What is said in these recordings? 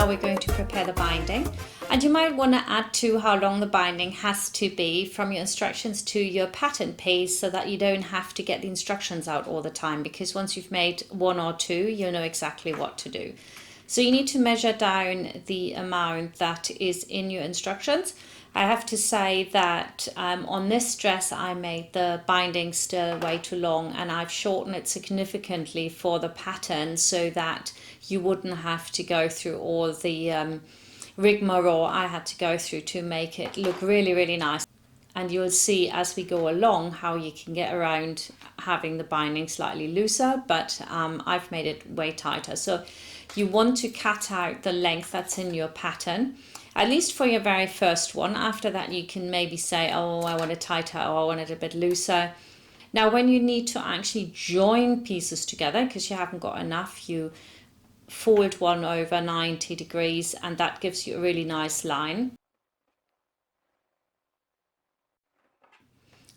now we're going to prepare the binding. And you might want to add to how long the binding has to be from your instructions to your pattern piece, so that you don't have to get the instructions out all the time, because once you've made one or two, you know exactly what to do. So you need to measure down the amount that is in your instructions. I have to say that on this dress I made the binding still way too long, and I've shortened it significantly for the pattern so that you wouldn't have to go through all the rigmarole I had to go through to make it look really, really nice. And you'll see as we go along how you can get around having the binding slightly looser, but I've made it way tighter. So you want to cut out the length that's in your pattern, at least for your very first one. After that you can maybe say, oh, I want it tighter, or I want it a bit looser. Now when you need to actually join pieces together because you haven't got enough, you fold one over 90 degrees and that gives you a really nice line.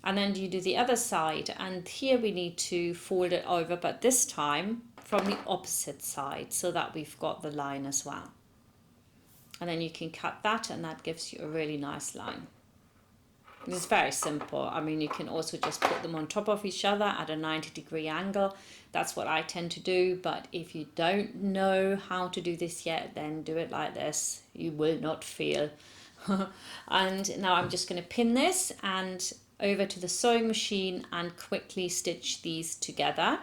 And then you do the other side, and here we need to fold it over, but this time from the opposite side, so that we've got the line as well. And then you can cut that and that gives you a really nice line. It's very simple. I mean, you can also just put them on top of each other at a 90-degree angle. That's what I tend to do. But if you don't know how to do this yet, then do it like this. You will not fail. And now I'm just going to pin this and over to the sewing machine and quickly stitch these together.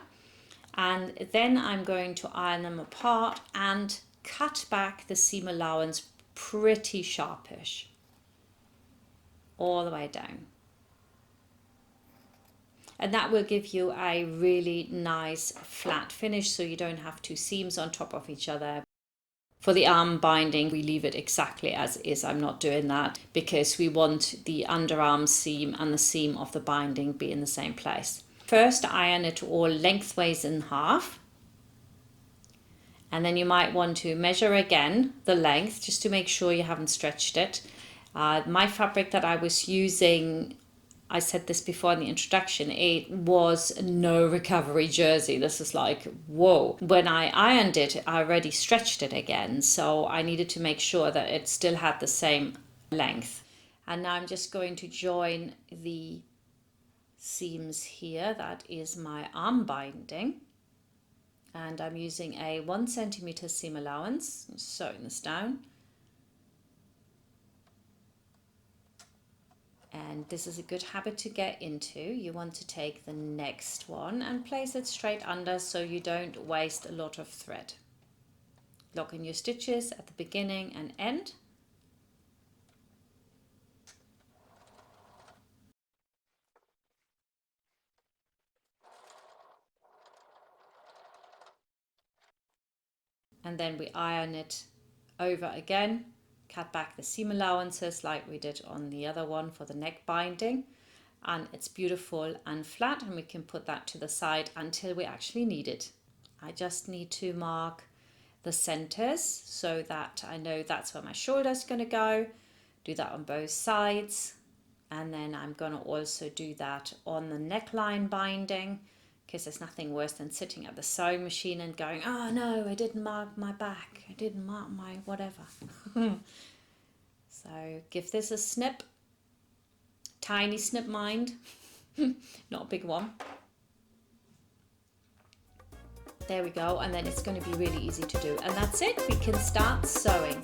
And then I'm going to iron them apart and cut back the seam allowance pretty sharpish all the way down, and that will give you a really nice flat finish, so you don't have two seams on top of each other. For the arm binding we leave it exactly as is. I'm not doing that because we want the underarm seam and the seam of the binding be in the same place. First iron it all lengthways in half, and then you might want to measure again the length just to make sure you haven't stretched it. My fabric that I was using, I said this before in the introduction, it was no recovery jersey. This is like, whoa. When I ironed it, I already stretched it again, so I needed to make sure that it still had the same length. And now I'm just going to join the seams here. That is my arm binding. And I'm using a 1 centimeter seam allowance. I'm sewing this down. And this is a good habit to get into. You want to take the next one and place it straight under so you don't waste a lot of thread. Lock in your stitches at the beginning and end. And then we iron it over again. Cut back the seam allowances like we did on the other one for the neck binding, and it's beautiful and flat, and we can put that to the side until we actually need it. I just need to mark the centers so that I know that's where my shoulder is going to go. Do that on both sides, and then I'm going to also do that on the neckline binding, because there's nothing worse than sitting at the sewing machine and going, oh no, I didn't mark my back, I didn't mark my whatever. So give this a snip, tiny snip mind, not a big one. There we go, and then it's going to be really easy to do, and that's it. We can start sewing.